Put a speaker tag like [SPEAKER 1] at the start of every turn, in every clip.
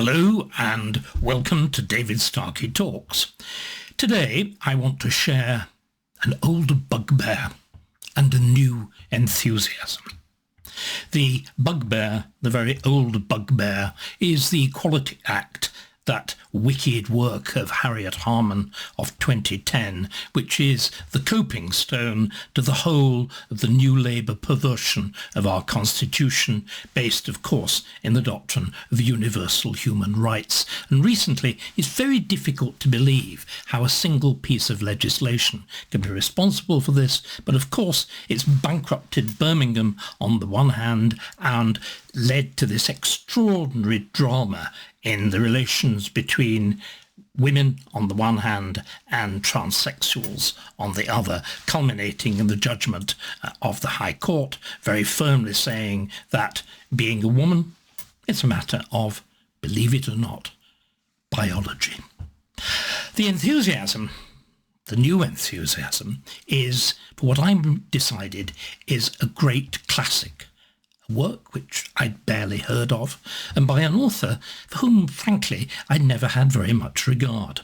[SPEAKER 1] Hello and welcome to David Starkey Talks. Today I want to share an old bugbear and a new enthusiasm. The bugbear, the very old bugbear, is the Equality Act, that wicked work of Harriet Harman of 2010, which is the coping stone to the whole of the New Labour perversion of our Constitution, based, of course, in the doctrine of universal human rights. And recently, it's very difficult to believe how a single piece of legislation can be responsible for this, but of course, it's bankrupted Birmingham on the one hand and led to this extraordinary drama in the relations between women on the one hand and transsexuals on the other, culminating in the judgment of the High Court, very firmly saying that being a woman, it's a matter of, believe it or not, biology. The enthusiasm, the new enthusiasm, is, for what I'm decided, is a great classic. A work which I'd barely heard of, and by an author for whom, frankly, I never had very much regard.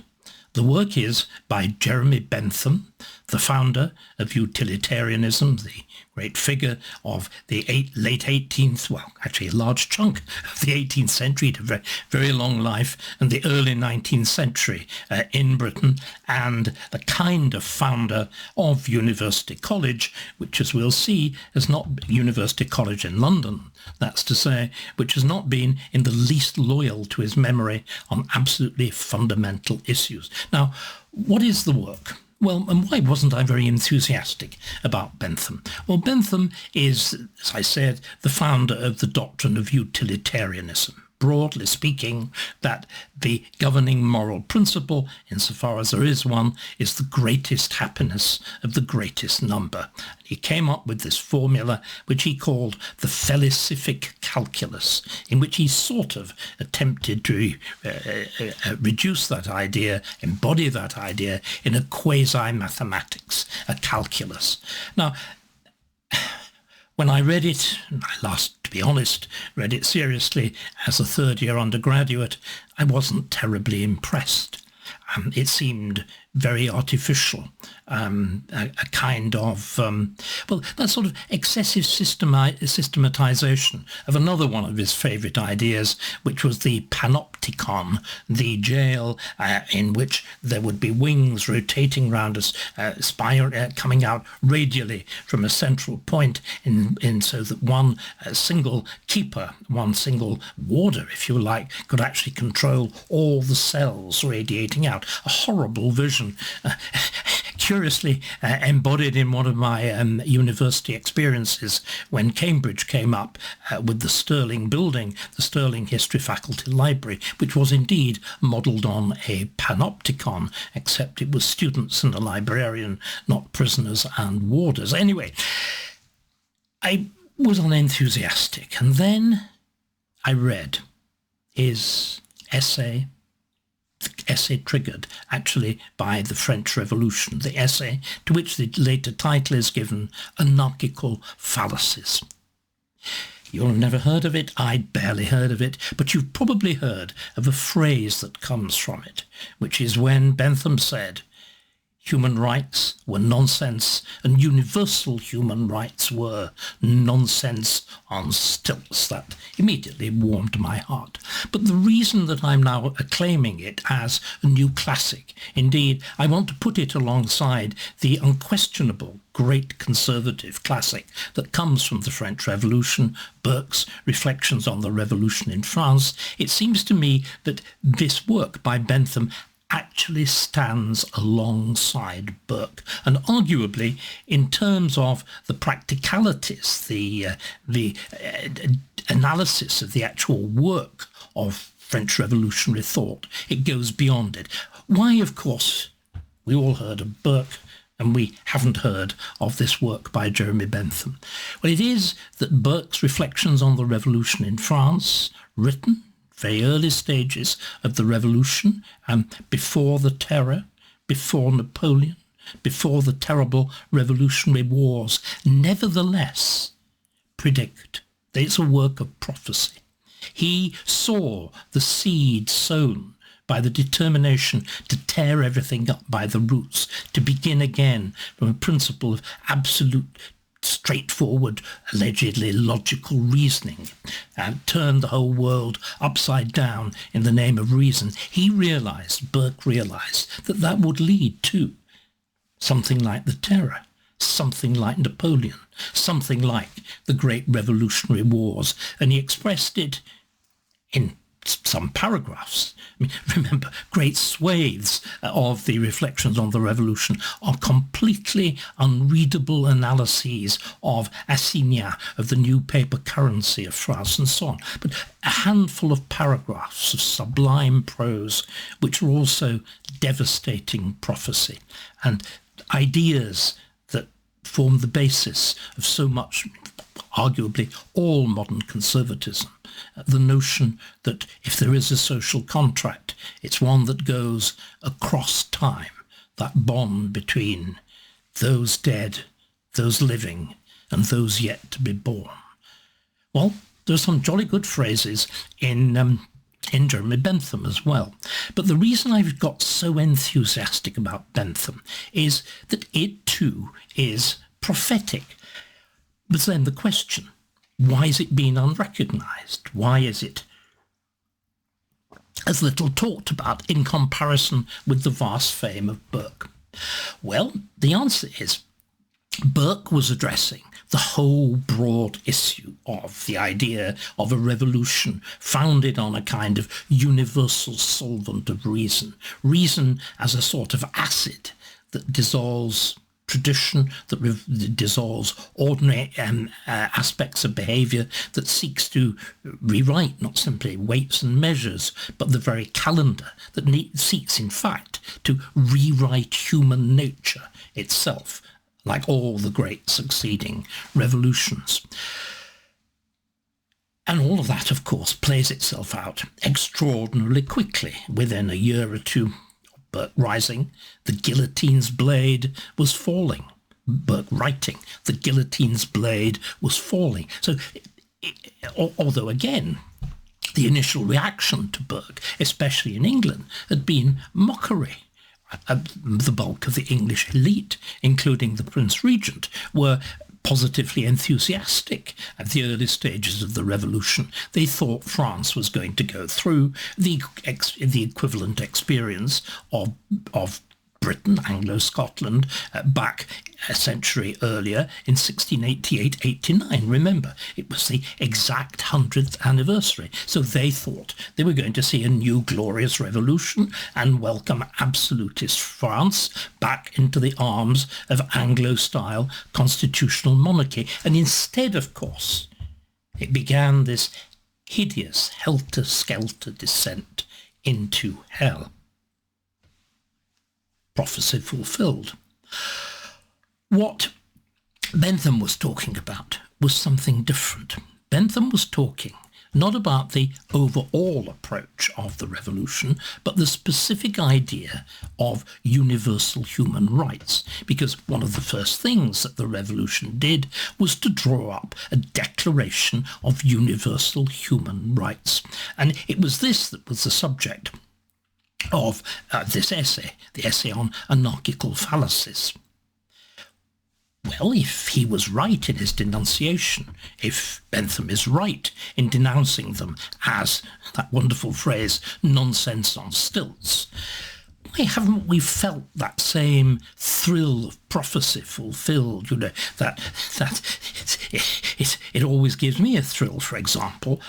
[SPEAKER 1] The work is by Jeremy Bentham, the founder of utilitarianism, the great figure of the late 18th, well, actually a large chunk of the 18th century, to very, very long life, and the early 19th century in Britain, and the kind of founder of University College, which, as we'll see, is not University College in London, that's to say, which has not been in the least loyal to his memory on absolutely fundamental issues. Now, what is the work? Well, and why wasn't I very enthusiastic about Bentham? Well, Bentham is, as I said, the founder of the doctrine of utilitarianism. Broadly speaking, that the governing moral principle, insofar as there is one, is the greatest happiness of the greatest number. He came up with this formula, which he called the felicific calculus, in which he sort of attempted to reduce that idea, embody that idea in a quasi-mathematics, a calculus. Now, when I read it, and I last, to be honest, read it seriously as a third-year undergraduate, I wasn't terribly impressed. It seemed very artificial, a kind of, that sort of excessive systematization of another one of his favourite ideas, which was the panopticon, the jail in which there would be wings rotating round us, coming out radially from a central point, in so that one single keeper, one single warder, if you like, could actually control all the cells radiating out. A horrible vision. Curiously embodied in one of my university experiences when Cambridge came up with the Stirling building, the Stirling History Faculty Library, which was indeed modelled on a panopticon, except it was students and a librarian, not prisoners and warders. Anyway, I was unenthusiastic, and then I read his essay triggered actually by the French Revolution, the essay to which the later title is given, Anarchical Fallacies. You'll have never heard of it, I'd barely heard of it, but you've probably heard of a phrase that comes from it, which is when Bentham said, human rights were nonsense and universal human rights were nonsense on stilts. That immediately warmed my heart. But the reason that I'm now acclaiming it as a new classic, indeed, I want to put it alongside the unquestionable great conservative classic that comes from the French Revolution, Burke's Reflections on the Revolution in France. It seems to me that this work by Bentham actually stands alongside Burke, and arguably in terms of the practicalities, the analysis of the actual work of French revolutionary thought, it goes beyond it. Why, of course, we all heard of Burke, and we haven't heard of this work by Jeremy Bentham. Well, it is that Burke's Reflections on the Revolution in France, written very early stages of the revolution, before the terror, before Napoleon, before the terrible revolutionary wars, nevertheless predict that it's a work of prophecy. He saw the seed sown by the determination to tear everything up by the roots, to begin again from a principle of absolute, straightforward, allegedly logical reasoning, and turn the whole world upside down in the name of reason. Burke realized that that would lead to something like the Terror, something like Napoleon, something like the Great Revolutionary Wars, and he expressed it in some paragraphs. I mean, remember, great swathes of the reflections on the revolution are completely unreadable analyses of assignats, of the new paper currency of France and so on. But a handful of paragraphs of sublime prose, which are also devastating prophecy, and ideas that form the basis of so much, arguably all modern conservatism. The notion that if there is a social contract, it's one that goes across time, that bond between those dead, those living, and those yet to be born. Well, there's some jolly good phrases in Jeremy Bentham as well. But the reason I've got so enthusiastic about Bentham is that it too is prophetic. But then the question, why is it being unrecognised? Why is it as little talked about in comparison with the vast fame of Burke? Well, the answer is Burke was addressing the whole broad issue of the idea of a revolution founded on a kind of universal solvent of reason. Reason as a sort of acid that dissolves tradition, that dissolves ordinary aspects of behaviour, that seeks to rewrite not simply weights and measures, but the very calendar, that seeks, in fact, to rewrite human nature itself, like all the great succeeding revolutions. And all of that, of course, plays itself out extraordinarily quickly. Within a year or two, Burke rising, the guillotine's blade was falling. Burke writing, the guillotine's blade was falling. So, although again, the initial reaction to Burke, especially in England, had been mockery. The bulk of the English elite, including the Prince Regent, were positively enthusiastic at the early stages of the revolution. They thought France was going to go through the equivalent experience of Britain, Anglo-Scotland, back a century earlier in 1688-89. Remember, it was the exact 100th anniversary. So they thought they were going to see a new glorious revolution and welcome absolutist France back into the arms of Anglo-style constitutional monarchy. And instead, of course, it began this hideous helter-skelter descent into hell. Prophecy fulfilled. What Bentham was talking about was something different. Bentham was talking not about the overall approach of the revolution, but the specific idea of universal human rights, because one of the first things that the revolution did was to draw up a declaration of universal human rights. And it was this that was the subject of this essay, the essay on anarchical fallacies. Well, if he was right in his denunciation, if Bentham is right in denouncing them as, that wonderful phrase, nonsense on stilts, why haven't we felt that same thrill of prophecy fulfilled? You know, that it always gives me a thrill, for example,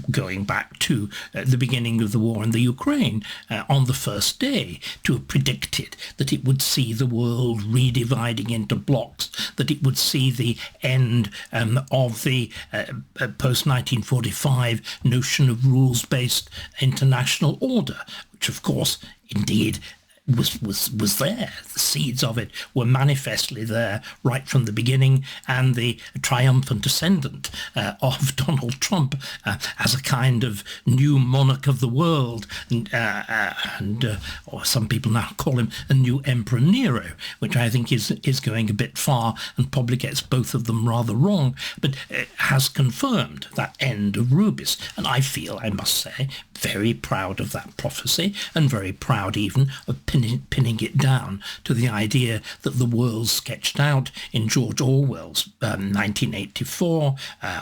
[SPEAKER 1] going back to the beginning of the war in the Ukraine, on the first day, to have predicted that it would see the world redividing into blocks, that it would see the end of the post-1945 notion of rules-based international order, which, of course, indeed was there. The seeds of it were manifestly there right from the beginning, and the triumphant ascendant of Donald Trump as a kind of new monarch of the world, or some people now call him a new Emperor Nero, which I think is going a bit far and probably gets both of them rather wrong, but has confirmed that end of Rubis. And I feel, I must say, very proud of that prophecy, and very proud even of pinning it down to the idea that the world sketched out in George Orwell's 1984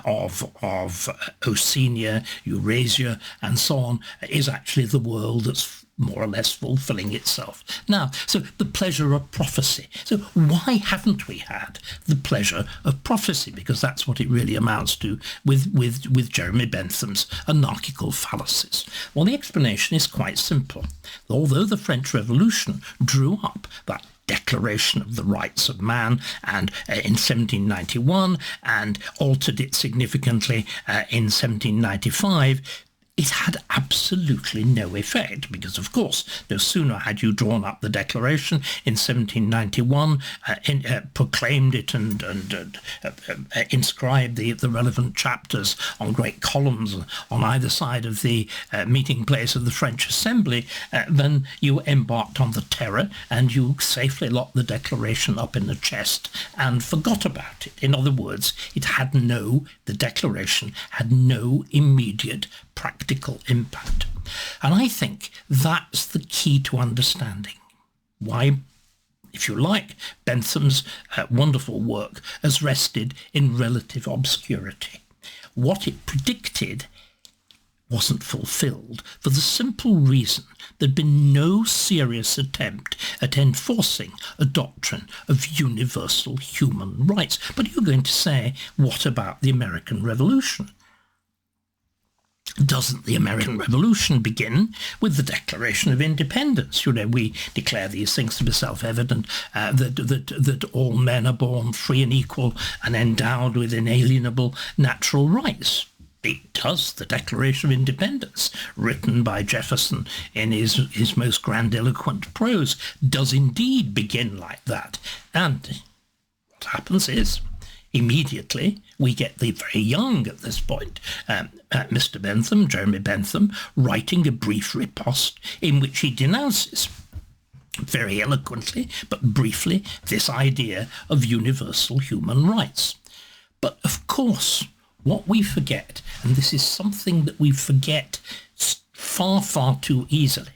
[SPEAKER 1] of Oceania, Eurasia, and so on, is actually the world that's more or less fulfilling itself now. So the pleasure of prophecy. So why haven't we had the pleasure of prophecy? Because that's what it really amounts to with Jeremy Bentham's anarchical fallacies. Well, the explanation is quite simple. Although the French Revolution drew up that Declaration of the Rights of Man and in 1791 and altered it significantly in 1795, it had absolutely no effect, because, of course, no sooner had you drawn up the Declaration in 1791, proclaimed it and inscribed the relevant chapters on great columns on either side of the meeting place of the French Assembly, then you embarked on the terror and you safely locked the Declaration up in the chest and forgot about it. In other words, the Declaration had no immediate practical impact. And I think that's the key to understanding why, if you like, Bentham's wonderful work has rested in relative obscurity. What it predicted wasn't fulfilled for the simple reason there'd been no serious attempt at enforcing a doctrine of universal human rights. But you're going to say, what about the American Revolution? Doesn't the American Revolution begin with the Declaration of Independence? We declare these things to be self-evident, that all men are born free and equal and endowed with inalienable natural rights. It does. The Declaration of Independence, written by Jefferson in his most grandiloquent prose, does indeed begin like that. And what happens is, immediately, we get the very young at this point, Mr. Bentham, Jeremy Bentham, writing a brief riposte in which he denounces, very eloquently but briefly, this idea of universal human rights. But of course, what we forget, and this is something that we forget far, far too easily,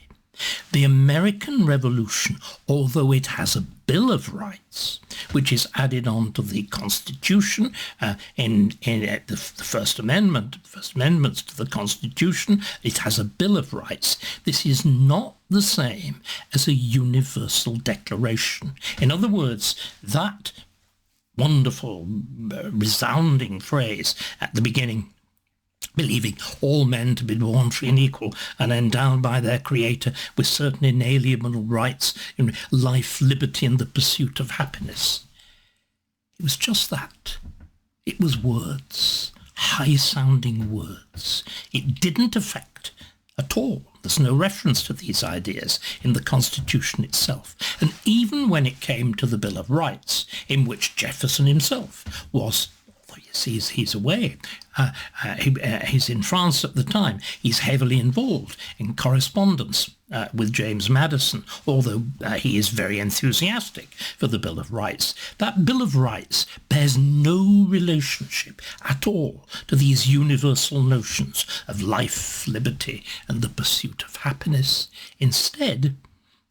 [SPEAKER 1] the American Revolution, although it has a Bill of Rights, which is added on to the Constitution in the First Amendment, First Amendments to the Constitution, it has a Bill of Rights. This is not the same as a universal declaration. In other words, that wonderful, resounding phrase at the beginning, believing all men to be born free and equal and endowed by their Creator with certain inalienable rights in life, liberty, and the pursuit of happiness. It was just that. It was words, high-sounding words. It didn't affect at all. There's no reference to these ideas in the Constitution itself. And even when it came to the Bill of Rights, in which Jefferson himself was, he's away, he's in France at the time, he's heavily involved in correspondence with James Madison, although he is very enthusiastic for the Bill of Rights. That Bill of Rights bears no relationship at all to these universal notions of life, liberty, and the pursuit of happiness. Instead,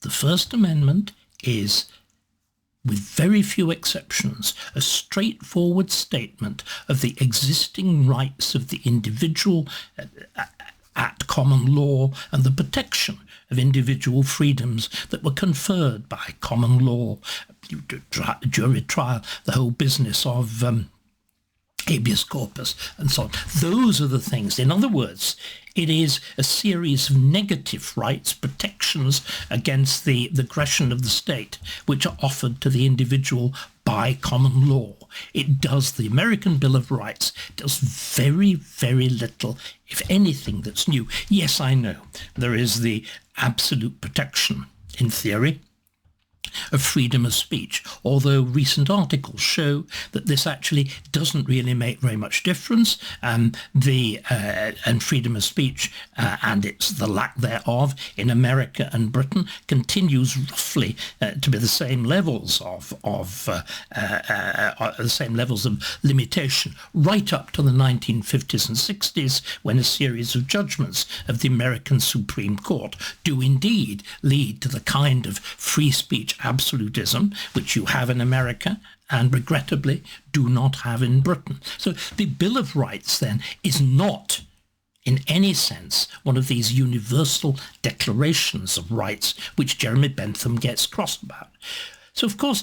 [SPEAKER 1] the First Amendment is, with very few exceptions, a straightforward statement of the existing rights of the individual at common law and the protection of individual freedoms that were conferred by common law, jury trial, the whole business of habeas corpus, and so on. Those are the things. In other words, it is a series of negative rights, protections against the aggression of the state, which are offered to the individual by common law. It does, the American Bill of Rights does very, very little, if anything, that's new. Yes, I know, there is the absolute protection in theory, of freedom of speech, although recent articles show that this actually doesn't really make very much difference. And freedom of speech and the lack thereof in America and Britain continues roughly to be the same levels of limitation right up to the 1950s and 60s, when a series of judgments of the American Supreme Court do indeed lead to the kind of free speech absolutism which you have in America and regrettably do not have in Britain. So the Bill of Rights then is not in any sense one of these universal declarations of rights which Jeremy Bentham gets crossed about. So of course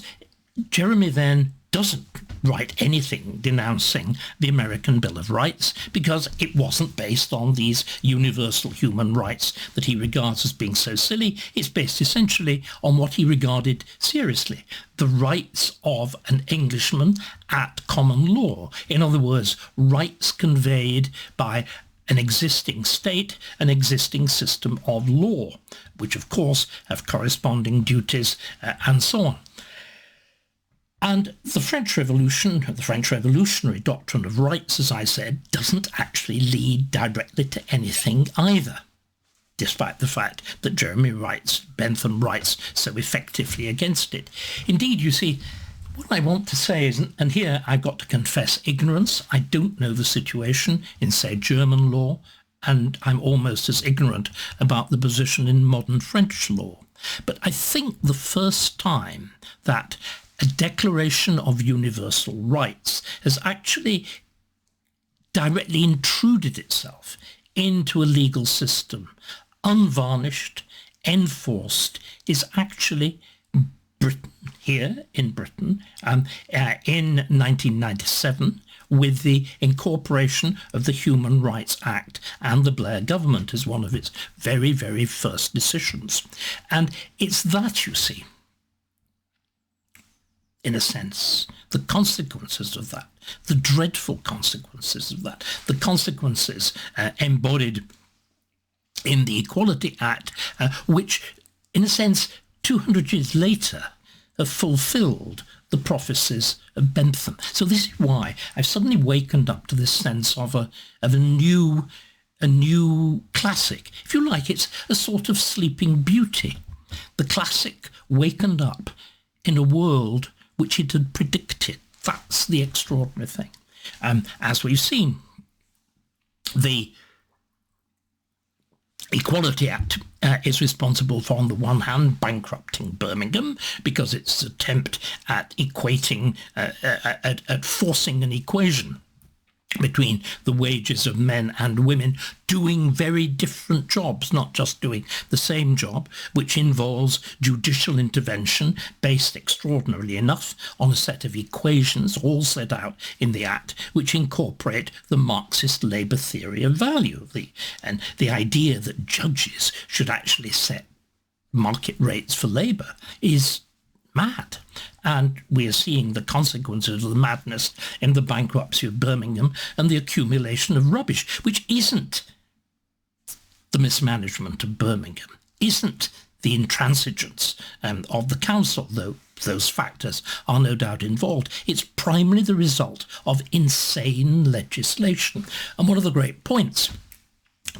[SPEAKER 1] Jeremy then doesn't write anything denouncing the American Bill of Rights because it wasn't based on these universal human rights that he regards as being so silly. It's based essentially on what he regarded seriously, the rights of an Englishman at common law. In other words, rights conveyed by an existing state, an existing system of law, which of course have corresponding duties and so on. And the French Revolution, the French revolutionary doctrine of rights, as I said, doesn't actually lead directly to anything either, despite the fact that Bentham writes so effectively against it. Indeed, you see, what I want to say is, and here I've got to confess ignorance, I don't know the situation in, say, German law, and I'm almost as ignorant about the position in modern French law. But I think the first time that a declaration of universal rights has actually directly intruded itself into a legal system, unvarnished, enforced, is actually Britain, here in Britain, in 1997, with the incorporation of the Human Rights Act and the Blair government as one of its very, very first decisions. And it's that, you see, in a sense, the consequences of that, the dreadful consequences of that, the consequences embodied in the Equality Act, which, in a sense, 200 years later, have fulfilled the prophecies of Bentham. So this is why I've suddenly wakened up to this sense of a new classic. If you like, it's a sort of Sleeping Beauty. The classic wakened up in a world which it had predicted. That's the extraordinary thing. As we've seen, the Equality Act is responsible for, on the one hand, bankrupting Birmingham because its attempt at equating, at forcing an equation between the wages of men and women doing very different jobs, not just doing the same job, which involves judicial intervention based, extraordinarily enough, on a set of equations all set out in the Act, which incorporate the Marxist labour theory of value, and the idea that judges should actually set market rates for labour is mad. And we are seeing the consequences of the madness in the bankruptcy of Birmingham and the accumulation of rubbish, which isn't the mismanagement of Birmingham, isn't the intransigence of the council, though those factors are no doubt involved. It's primarily the result of insane legislation. And one of the great points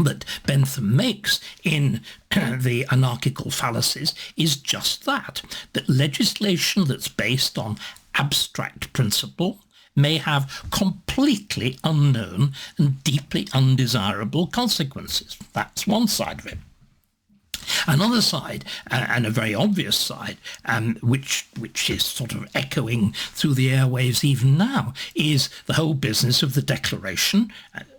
[SPEAKER 1] that Bentham makes in the anarchical fallacies is just that legislation that's based on abstract principle may have completely unknown and deeply undesirable consequences. That's one side of it. Another side, and a very obvious side, which is sort of echoing through the airwaves even now, is the whole business of the Declaration,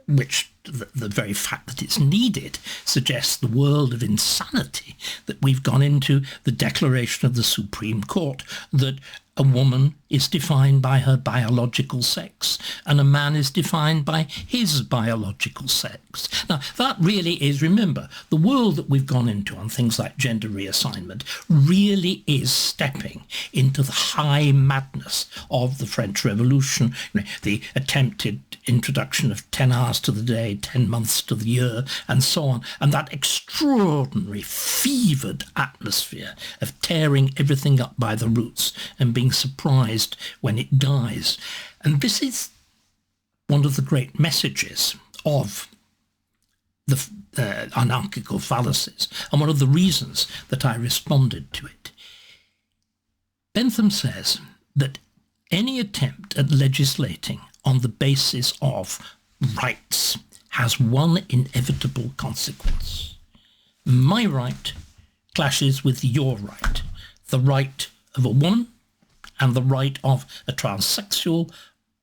[SPEAKER 1] which the very fact that it's needed suggests the world of insanity that we've gone into, the declaration of the Supreme Court that a woman is defined by her biological sex and a man is defined by his biological sex. Now, that really is, remember, the world that we've gone into on things like gender reassignment really is stepping into the high madness of the French Revolution, the attempted introduction of 10 hours to the day, 10 months to the year, and so on, and that extraordinary fevered atmosphere of tearing everything up by the roots and being surprised when it dies. And this is one of the great messages of the anarchical fallacies, and one of the reasons that I responded to it. Bentham says that any attempt at legislating on the basis of rights has one inevitable consequence. My right clashes with your right. The right of a woman and the right of a transsexual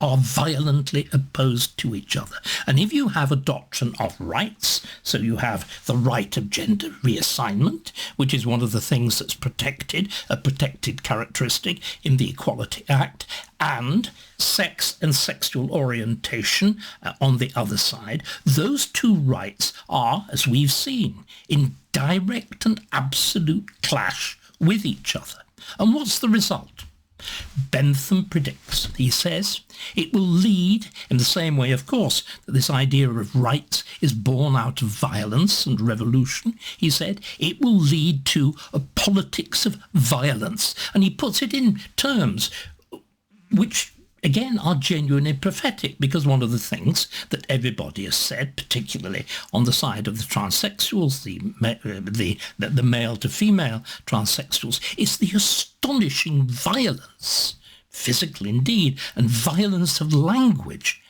[SPEAKER 1] are violently opposed to each other. And if you have a doctrine of rights, so you have the right of gender reassignment, which is one of the things that's protected, a protected characteristic in the Equality Act, and sex and sexual orientation on the other side, those two rights are, as we've seen, in direct and absolute clash with each other. And what's the result? Bentham predicts, he says, it will lead, in the same way, of course, that this idea of rights is born out of violence and revolution, he said, it will lead to a politics of violence. And he puts it in terms which, again, are genuinely prophetic, because one of the things that everybody has said, particularly on the side of the transsexuals, the male to female transsexuals, is the astonishing violence, physical indeed, and violence of language.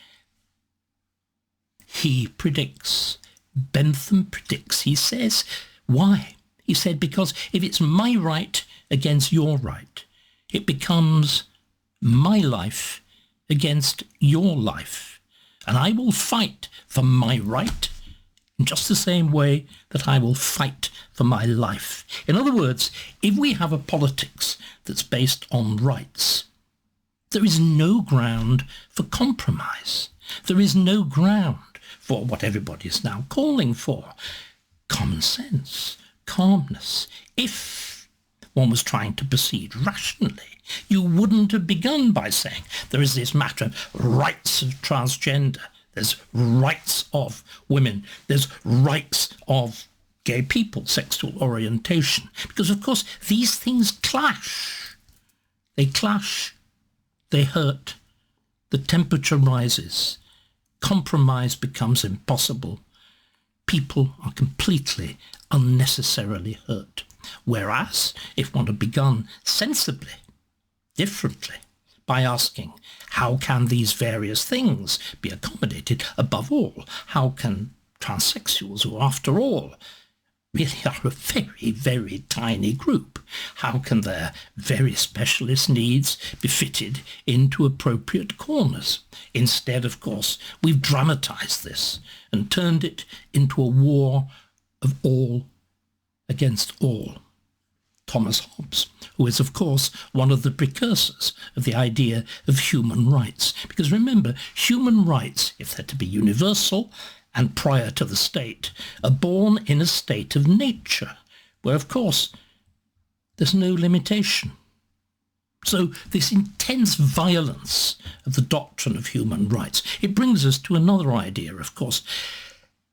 [SPEAKER 1] He predicts, Bentham predicts, he says, why? He said, because if it's my right against your right, it becomes my life against your life. And I will fight for my right in just the same way that I will fight for my life. In other words, if we have a politics that's based on rights, there is no ground for compromise. There is no ground for what everybody is now calling for. Common sense, calmness. If one was trying to proceed rationally, you wouldn't have begun by saying there is this matter of rights of transgender, there's rights of women, there's rights of gay people, sexual orientation. Because, of course, these things clash. They clash, they hurt, the temperature rises, compromise becomes impossible. People are completely unnecessarily hurt. Whereas, if one had begun sensibly, differently, by asking, how can these various things be accommodated? Above all, how can transsexuals, who after all really are a very, very tiny group, how can their very specialist needs be fitted into appropriate corners? Instead, of course, we've dramatized this and turned it into a war of all against all. Thomas Hobbes, who is, of course, one of the precursors of the idea of human rights. Because remember, human rights, if they're to be universal and prior to the state, are born in a state of nature, where, of course, there's no limitation. So this intense violence of the doctrine of human rights, it brings us to another idea, of course.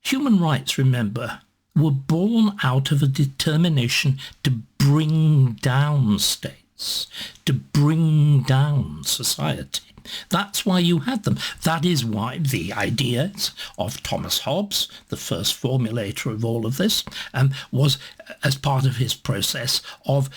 [SPEAKER 1] Human rights, remember, were born out of a determination to bring down states, to bring down society. That's why you had them. That is why the ideas of Thomas Hobbes, the first formulator of all of this, was as part of his process of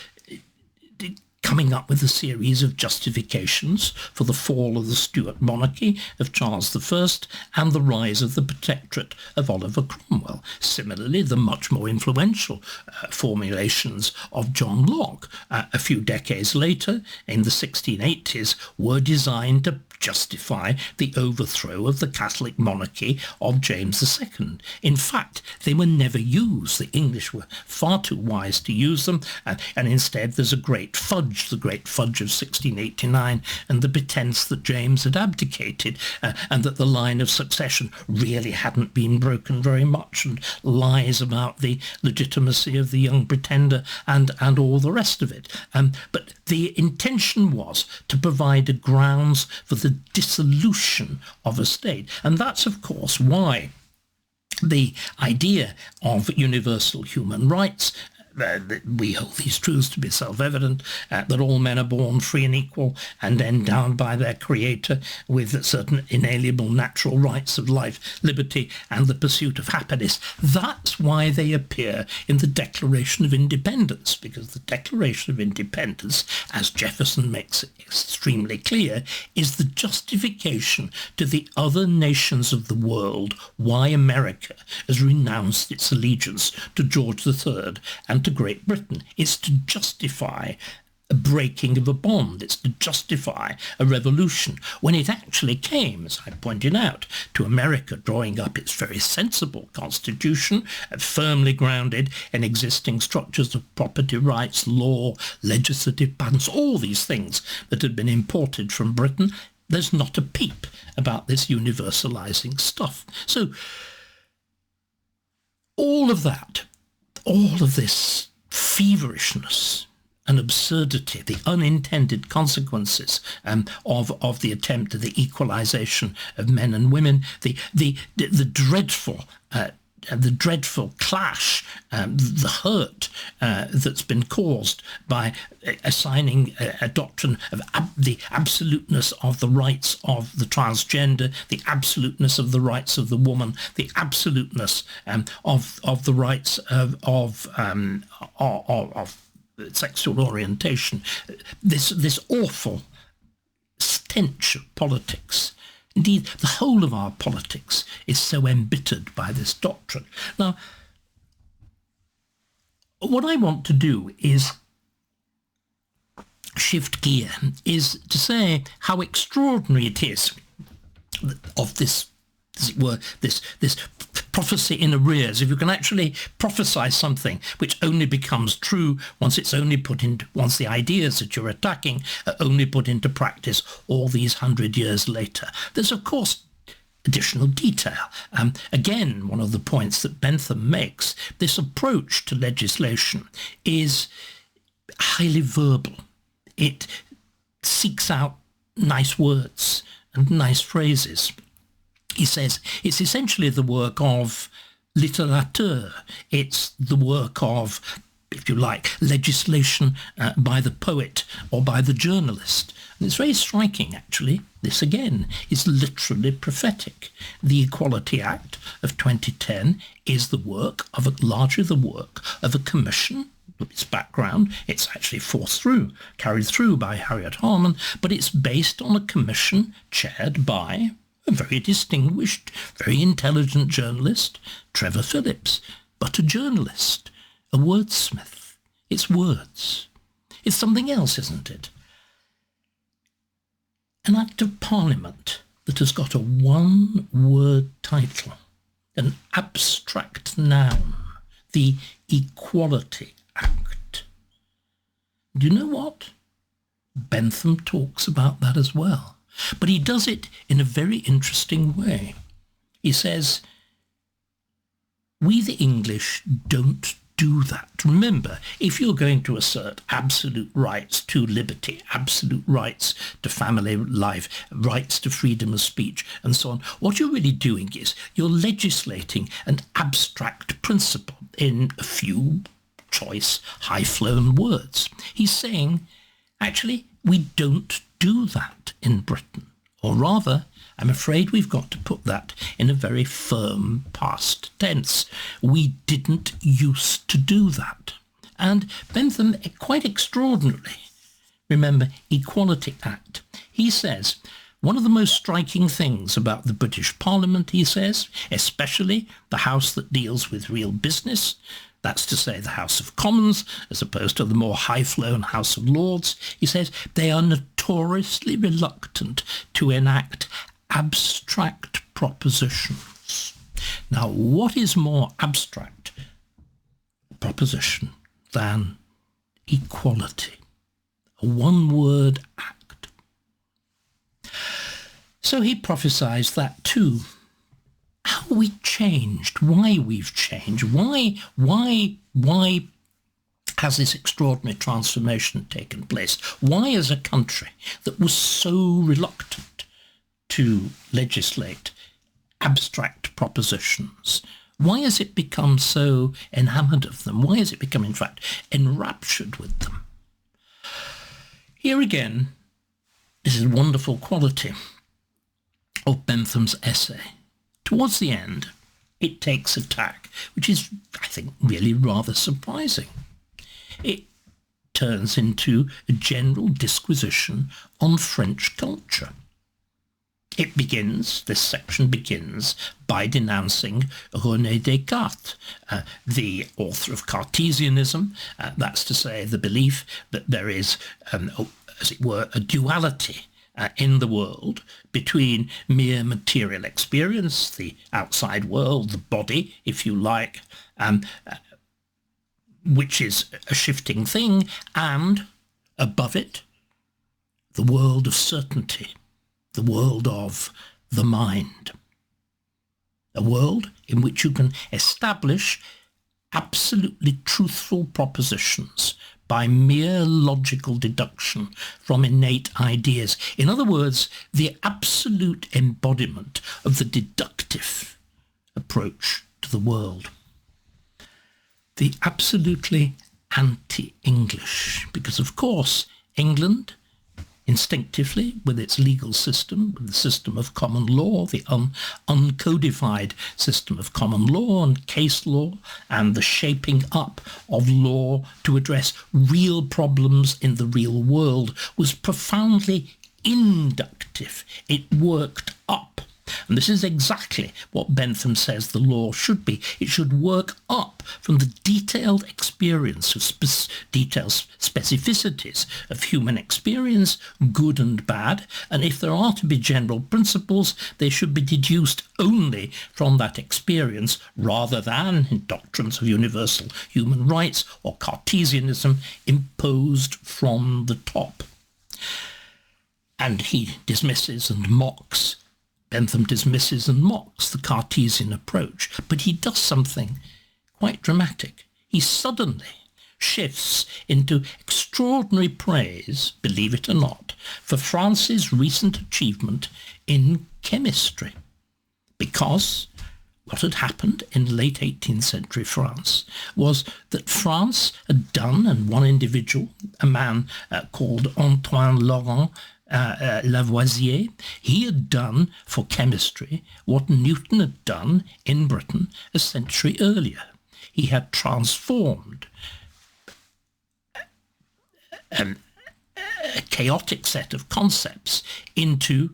[SPEAKER 1] coming up with a series of justifications for the fall of the Stuart monarchy of Charles I and the rise of the protectorate of Oliver Cromwell. Similarly, the much more influential formulations of John Locke a few decades later, in the 1680s, were designed to justify the overthrow of the Catholic monarchy of James II. In fact, they were never used. The English were far too wise to use them, and instead there's a great fudge, the great fudge of 1689, and the pretense that James had abdicated, and that the line of succession really hadn't been broken very much, and lies about the legitimacy of the young pretender, and all the rest of it. But the intention was to provide a grounds for the the dissolution of a state. And that's, of course, why the idea of universal human rights, we hold these truths to be self-evident, that all men are born free and equal and endowed by their Creator with certain inalienable natural rights of life, liberty, and the pursuit of happiness. That's why they appear in the Declaration of Independence, because the Declaration of Independence, as Jefferson makes it extremely clear, is the justification to the other nations of the world why America has renounced its allegiance to George III and to Great Britain. It's to justify a breaking of a bond. It's to justify a revolution, when it actually came, as I pointed out, to America drawing up its very sensible constitution, firmly grounded in existing structures of property rights, law, legislative patterns, all these things that had been imported from Britain. There's not a peep about this universalizing stuff. So all of that, all of this feverishness and absurdity, the unintended consequences of the attempt at the equalization of men and women, the dreadful clash, the hurt that's been caused by assigning a doctrine of the absoluteness of the rights of the transgender, the absoluteness of the rights of the woman, the absoluteness of the rights of sexual orientation, this awful stench of politics. Indeed, the whole of our politics is so embittered by this doctrine. Now, what I want to do is shift gear, is to say how extraordinary it is of this, as it were, this prophecy in arrears. If you can actually prophesy something which only becomes true once the ideas that you're attacking are only put into practice all these 100 years later. There's, of course, additional detail. Again, one of the points that Bentham makes, this approach to legislation is highly verbal. It seeks out nice words and nice phrases. He says it's essentially the work of littérateur. It's the work of, if you like, legislation by the poet or by the journalist. And it's very striking, actually. This, again, is literally prophetic. The Equality Act of 2010 is largely the work of a commission. Its background, it's actually carried through by Harriet Harman, but it's based on a commission chaired by a very distinguished, very intelligent journalist, Trevor Phillips, but a journalist, a wordsmith. It's words. It's something else, isn't it? An Act of Parliament that has got a one-word title, an abstract noun, the Equality Act. Do you know what? Bentham talks about that as well. But he does it in a very interesting way. He says, we the English don't do that. Remember, if you're going to assert absolute rights to liberty, absolute rights to family life, rights to freedom of speech, and so on, what you're really doing is you're legislating an abstract principle in a few choice, high-flown words. He's saying, actually, we don't do that in Britain. Or rather, I'm afraid we've got to put that in a very firm past tense. We didn't used to do that. And Bentham, quite extraordinarily, remember, Equality Act, he says, one of the most striking things about the British Parliament, he says, especially the House that deals with real business, that's to say the House of Commons, as opposed to the more high-flown House of Lords, he says they are notoriously reluctant to enact abstract propositions. Now, what is more abstract proposition than equality? A one-word act. So he prophesies that too. How we changed, why we've changed, why has this extraordinary transformation taken place? Why, as a country that was so reluctant to legislate abstract propositions? Why has it become so enamoured of them? Why has it become, in fact, enraptured with them? Here again, this is a wonderful quality of Bentham's essay. Towards the end, it takes a tack, which is, I think, really rather surprising. It turns into a general disquisition on French culture. This section begins by denouncing René Descartes, the author of Cartesianism, that's to say the belief that there is, as it were, a duality in the world between mere material experience, the outside world, the body, if you like, which is a shifting thing, and above it, the world of certainty, the world of the mind. A world in which you can establish absolutely truthful propositions by mere logical deduction from innate ideas. In other words, the absolute embodiment of the deductive approach to the world. The absolutely anti-English, because of course England, instinctively, with its legal system, with the system of common law, the uncodified system of common law and case law, and the shaping up of law to address real problems in the real world, was profoundly inductive. It worked up. And this is exactly what Bentham says the law should be. It should work up from the detailed experience of detailed specificities of human experience, good and bad, and if there are to be general principles, they should be deduced only from that experience rather than in doctrines of universal human rights or Cartesianism imposed from the top. And he dismisses and mocks Bentham dismisses and mocks the Cartesian approach, but he does something quite dramatic. He suddenly shifts into extraordinary praise, believe it or not, for France's recent achievement in chemistry. Because what had happened in late 18th century France was that France had done, and one individual, a man called Antoine Laurent, Lavoisier, he had done for chemistry what Newton had done in Britain a century earlier. He had transformed a chaotic set of concepts into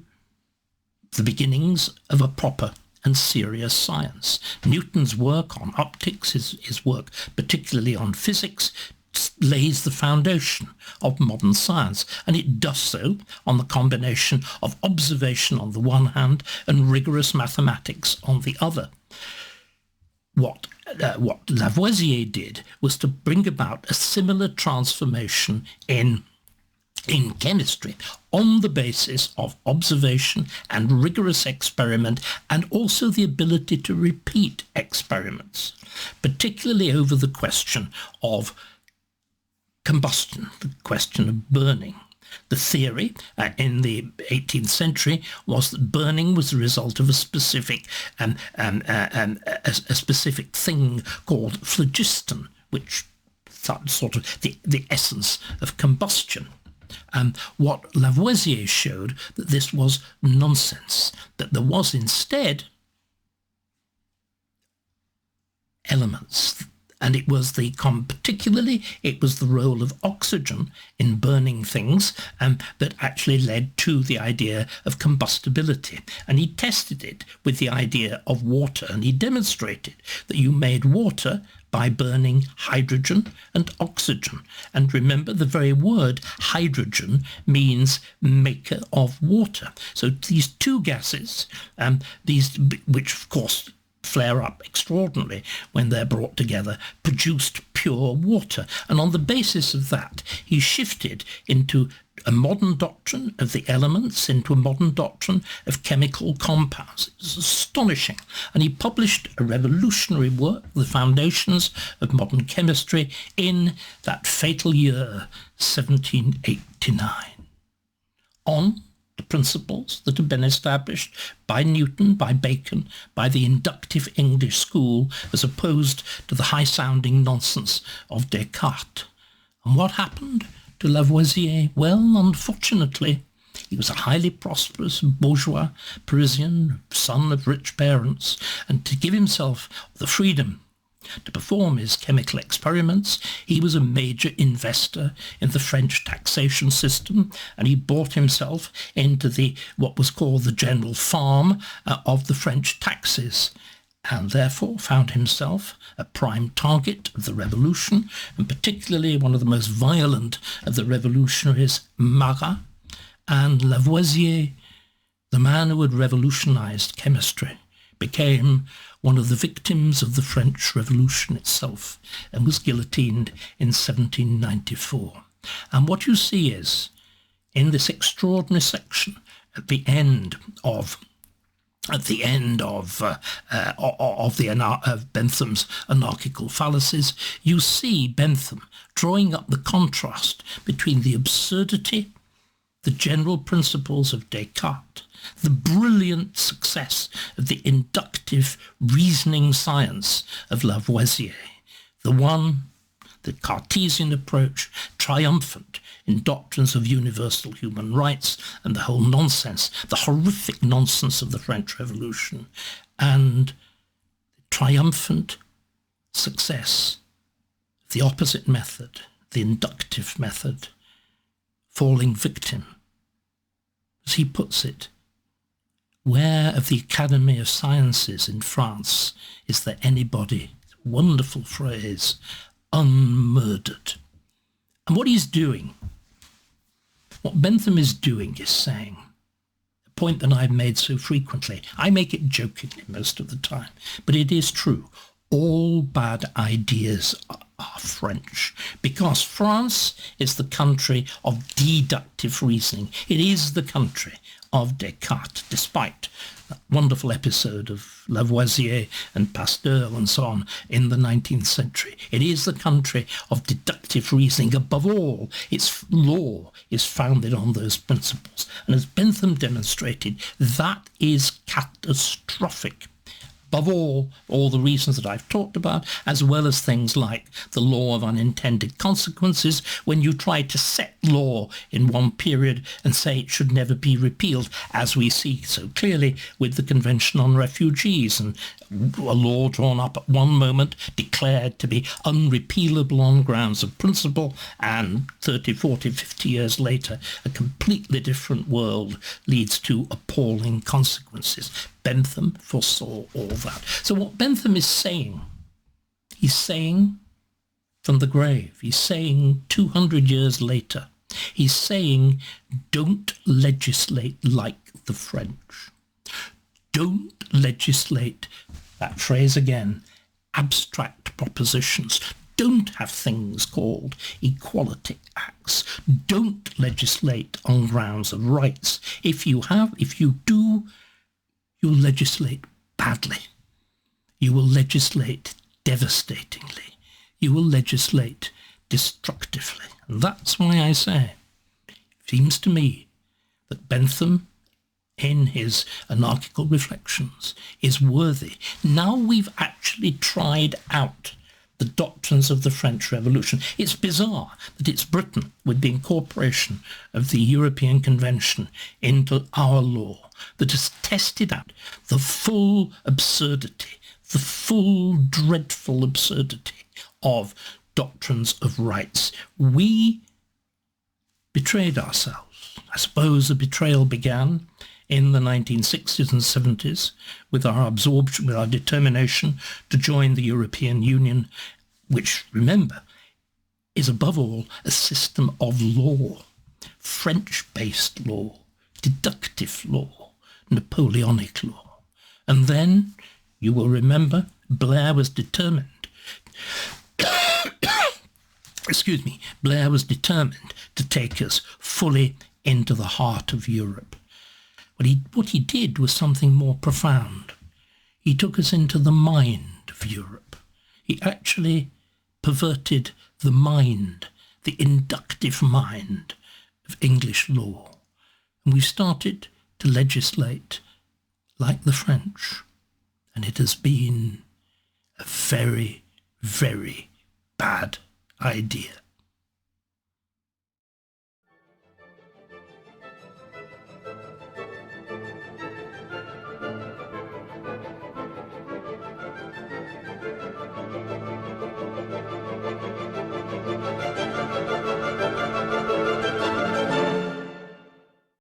[SPEAKER 1] the beginnings of a proper and serious science. Newton's work on optics, his work particularly on physics, lays the foundation of modern science, and it does so on the combination of observation on the one hand and rigorous mathematics on the other. What Lavoisier did was to bring about a similar transformation in chemistry on the basis of observation and rigorous experiment, and also the ability to repeat experiments, particularly over the question of combustion, the question of burning. The theory in the 18th century was that burning was the result of a specific thing called phlogiston, which sort of the essence of combustion. What Lavoisier showed that this was nonsense, that there was instead elements. And it was particularly the role of oxygen in burning things that actually led to the idea of combustibility. And he tested it with the idea of water, and he demonstrated that you made water by burning hydrogen and oxygen. And remember, the very word hydrogen means maker of water. So these two gases, which of course flare up extraordinarily when they're brought together, produced pure water. And on the basis of that, he shifted into a modern doctrine of the elements, into a modern doctrine of chemical compounds. It was astonishing. And he published a revolutionary work, The Foundations of Modern Chemistry, in that fatal year, 1789. On the principles that had been established by Newton, by Bacon, by the inductive English school, as opposed to the high-sounding nonsense of Descartes. And what happened to Lavoisier? Well, unfortunately, he was a highly prosperous bourgeois Parisian, son of rich parents, and to give himself the freedom to perform his chemical experiments, he was a major investor in the French taxation system, and he bought himself into what was called the general farm of the French taxes, and therefore found himself a prime target of the revolution, and particularly one of the most violent of the revolutionaries, Marat, and Lavoisier, the man who had revolutionized chemistry, became one of the victims of the French Revolution itself and was guillotined in 1794. And what you see is, in this extraordinary section at the end of Bentham's anarchical fallacies, you see Bentham drawing up the contrast between the absurdity, the general principles of Descartes, the brilliant success of the inductive reasoning science of Lavoisier, the Cartesian approach, triumphant in doctrines of universal human rights and the whole nonsense, the horrific nonsense of the French Revolution, and the triumphant success of the opposite method, the inductive method, falling victim. As he puts it, where of the Academy of Sciences in France is there anybody, wonderful phrase, unmurdered? And what he's doing, what Bentham is doing is saying, a point that I've made so frequently, I make it jokingly most of the time, but it is true. All bad ideas are French, because France is the country of deductive reasoning. It is the country of Descartes, despite that wonderful episode of Lavoisier and Pasteur and so on in the 19th century. It is the country of deductive reasoning. Above all, its law is founded on those principles. And as Bentham demonstrated, that is catastrophic. Above all the reasons that I've talked about, as well as things like the law of unintended consequences, when you try to set law in one period and say it should never be repealed, as we see so clearly with the Convention on Refugees, and a law drawn up at one moment declared to be unrepealable on grounds of principle, and 30, 40, 50 years later, a completely different world leads to appalling consequences. Bentham foresaw all that. So what Bentham is saying, he's saying from the grave, he's saying 200 years later, he's saying, don't legislate like the French. Don't legislate, that phrase again, abstract propositions. Don't have things called equality acts. Don't legislate on grounds of rights. If you do, you'll legislate badly. You will legislate devastatingly. You will legislate destructively. And that's why I say, it seems to me that Bentham, in his anarchical reflections, is worthy. Now we've actually tried out the doctrines of the French Revolution. It's bizarre that it's Britain, with the incorporation of the European Convention into our law, that has tested out the full absurdity, the full dreadful absurdity of doctrines of rights. We betrayed ourselves. I suppose the betrayal began in the 1960s and 70s with our absorption, with our determination to join the European Union, which, remember, is above all a system of law, French-based law, deductive law, Napoleonic law. And then, you will remember, Blair was determined Blair was determined to take us fully into the heart of Europe. What he did was something more profound. He took us into the mind of Europe. He actually perverted the mind, the inductive mind of English law. and we've started to legislate like the French, and it has been a very, very bad idea.